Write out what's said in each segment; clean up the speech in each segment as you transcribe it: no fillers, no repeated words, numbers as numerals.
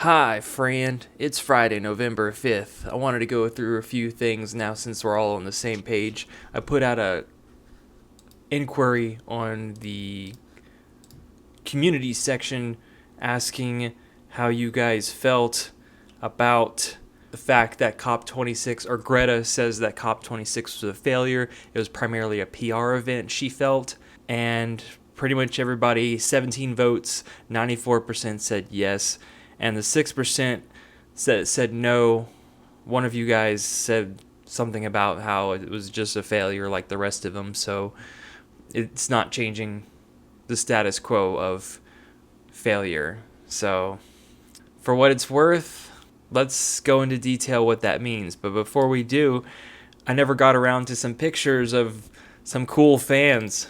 Hi, friend. It's Friday, November 5th. I wanted to go through a few things now since we're all on the same page. I put out a inquiry on the community section asking how you guys felt about the fact that COP26, or Greta says that COP26 was a failure. It was primarily a PR event, she felt. And pretty much everybody, 17 votes, 94% said yes. And the 6% said no. One of you guys said something about how it was just a failure like the rest of them. So it's not changing the status quo of failure. So for what it's worth, let's go into detail what that means. But before we do, I never got around to some pictures of some cool fans.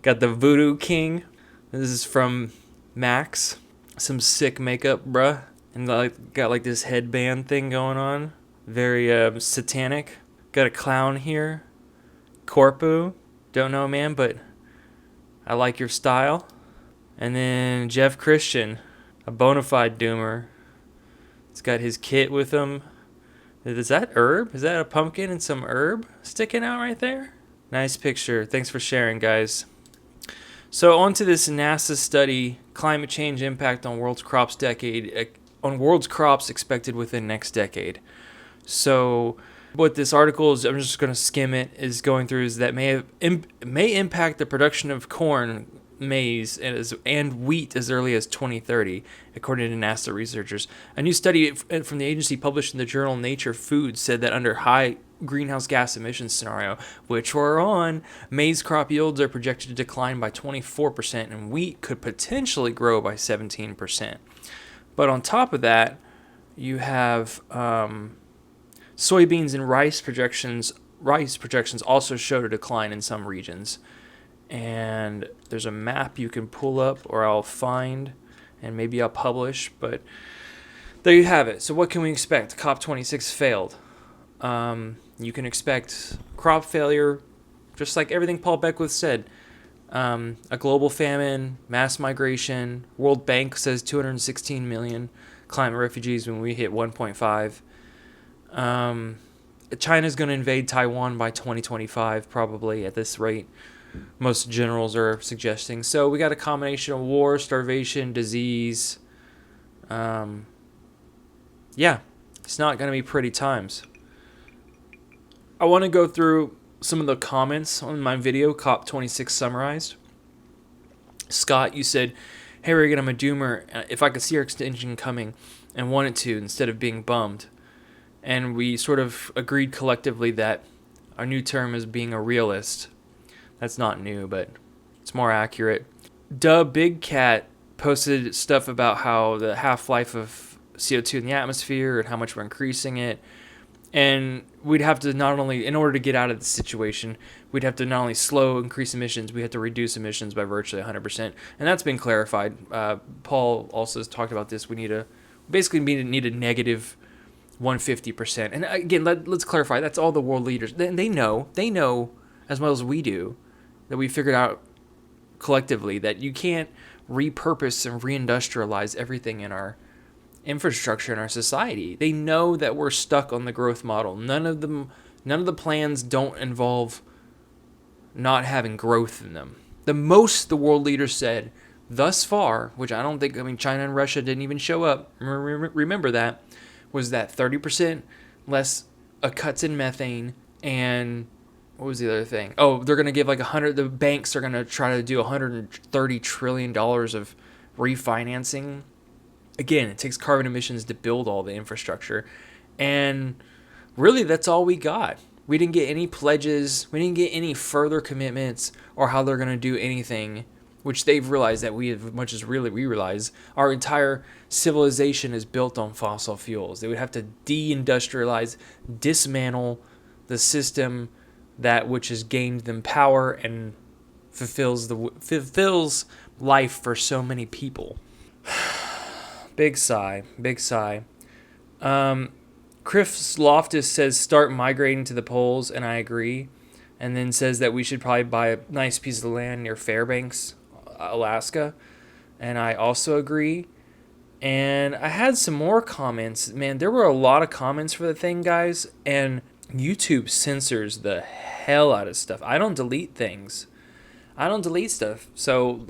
Got the Voodoo King. This is from Max. Some sick makeup, bruh. And got like this headband thing going on. Very satanic. Got a clown here. Corpu. Don't know, man, but I like your style. And then Jeff Christian, a bona fide doomer. He's got his kit with him. Is that herb? Is that a pumpkin and some herb sticking out right there? Nice picture. Thanks for sharing, guys. So on to this NASA study, climate change impact on world's crops expected within next decade. So what this article is, I'm just going to skim it, is going through is that may impact the production of corn, maize, and wheat as early as 2030, according to NASA researchers. A new study from the agency published in the journal Nature Foods said that under high greenhouse gas emissions scenario, which we're on, maize crop yields are projected to decline by 24%, and wheat could potentially grow by 17%. But on top of that, you have soybeans and rice projections. Rice projections also showed a decline in some regions. And there's a map you can pull up, or I'll find, and maybe I'll publish. But there you have it. So what can we expect? COP26 failed. You can expect crop failure, just like everything Paul Beckwith said. A global famine, mass migration. World Bank says 216 million climate refugees when we hit 1.5. China's going to invade Taiwan by 2025, probably at this rate. Most generals are suggesting. So we got a combination of war, starvation, disease. Yeah, it's not going to be pretty times. I want to go through some of the comments on my video, COP26 Summarized. Scott, you said, hey Reagan, I'm a doomer. If I could see our extinction coming and wanted to instead of being bummed. And we sort of agreed collectively that our new term is being a realist. That's not new, but it's more accurate. Big Cat posted stuff about how the half-life of CO2 in the atmosphere and how much we're increasing it. And we'd have to not only, in order to get out of the situation, we'd have to not only increase emissions, we have to reduce emissions by virtually 100%. And that's been clarified. Paul also has talked about this. We need a negative 150%. And again, let's clarify, that's all the world leaders. They know as well as we do, that we figured out collectively that you can't repurpose and reindustrialize everything in our infrastructure in our society. They know that we're stuck on the growth model. None of the plans don't involve not having growth in them. The most the world leaders said thus far, which I don't think, China and Russia didn't even show up, remember that, was that 30% less cuts in methane. And what was the other thing? Oh, they're going to give the banks are going to try to do $130 trillion of refinancing. Again, it takes carbon emissions to build all the infrastructure. And really, that's all we got. We didn't get any pledges. We didn't get any further commitments or how they're going to do anything, which they've realized that we realize, our entire civilization is built on fossil fuels. They would have to deindustrialize, dismantle the system that which has gained them power and fulfills life for so many people. Big sigh. Chris Loftus says start migrating to the poles, and I agree. And then says that we should probably buy a nice piece of land near Fairbanks, Alaska. And I also agree. And I had some more comments. Man, there were a lot of comments for the thing, guys. And YouTube censors the hell out of stuff. I don't delete things. I don't delete stuff. So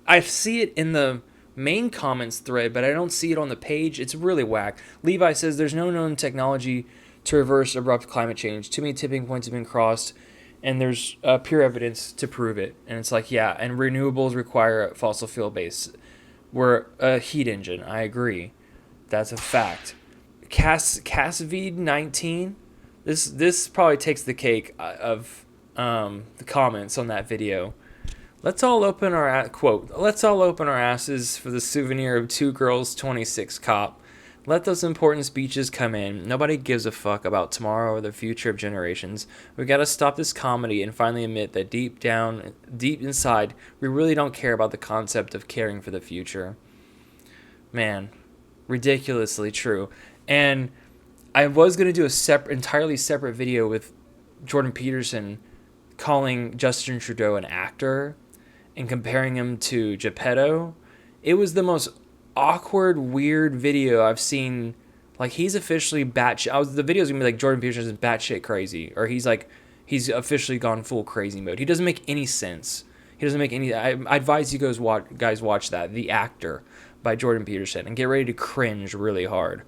I see it in the main comments thread, but I don't see it on the page. It's really whack. Levi says there's no known technology to reverse abrupt climate change. Too many tipping points have been crossed, and there's pure evidence to prove it. And it's like, yeah, and renewables require a fossil fuel base. We're a heat engine. I agree. That's a fact. Casvid 19. This probably takes the cake of the comments on that video. Let's all open our quote. Let's all open our asses for the souvenir of 2 girls 26 COP. Let those important speeches come in. Nobody gives a fuck about tomorrow or the future of generations. We gotta stop this comedy and finally admit that deep inside, we really don't care about the concept of caring for the future. Man, ridiculously true. And I was gonna do a entirely separate video with Jordan Peterson calling Justin Trudeau an actor and comparing him to Geppetto. It was the most awkward, weird video I've seen. Like, he's officially batshit. The video's gonna be like Jordan Peterson's batshit crazy, or he's officially gone full crazy mode. He doesn't make any sense. He doesn't make any. I advise you guys watch that, The Actor by Jordan Peterson, and get ready to cringe really hard.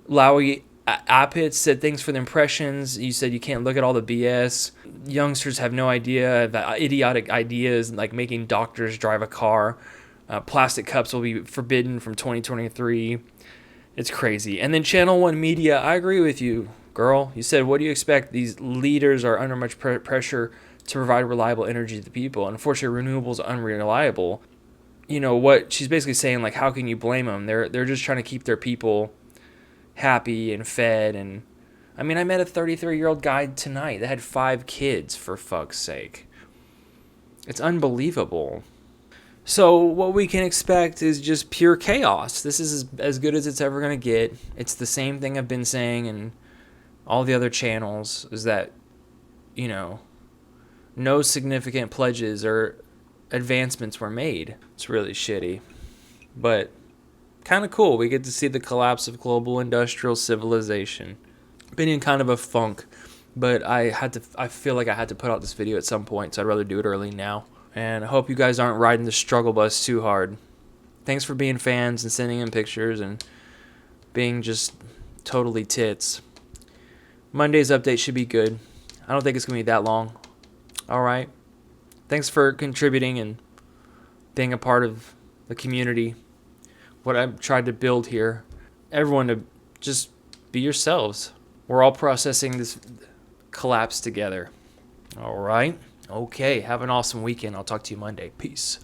Laurie Appit said, thanks for the impressions. You said you can't look at all the BS. Youngsters have no idea that idiotic ideas like making doctors drive a car. Plastic cups will be forbidden from 2023. It's crazy. And then Channel 1 Media, I agree with you, girl. You said, what do you expect? These leaders are under much pressure to provide reliable energy to the people. And unfortunately, renewables are unreliable. You know what she's basically saying, like, how can you blame them? They're just trying to keep their people happy and fed. And I mean, I met a 33-year-old guy tonight that had 5 kids, for fuck's sake. It's unbelievable. So what we can expect is just pure chaos. This is as good as it's ever going to get. It's the same thing I've been saying in all the other channels, is that, you know, no significant pledges or advancements were made. It's really shitty. But kind of cool. We get to see the collapse of global industrial civilization. Been in kind of a funk, but I feel like I had to put out this video at some point, so I'd rather do it early now. And I hope you guys aren't riding the struggle bus too hard. Thanks for being fans and sending in pictures and being just totally tits. Monday's update should be good. I don't think it's going to be that long. All right. Thanks for contributing and being a part of the community. What I've tried to build here. Everyone to just be yourselves. We're all processing this collapse together. All right. Okay. Have an awesome weekend. I'll talk to you Monday. Peace.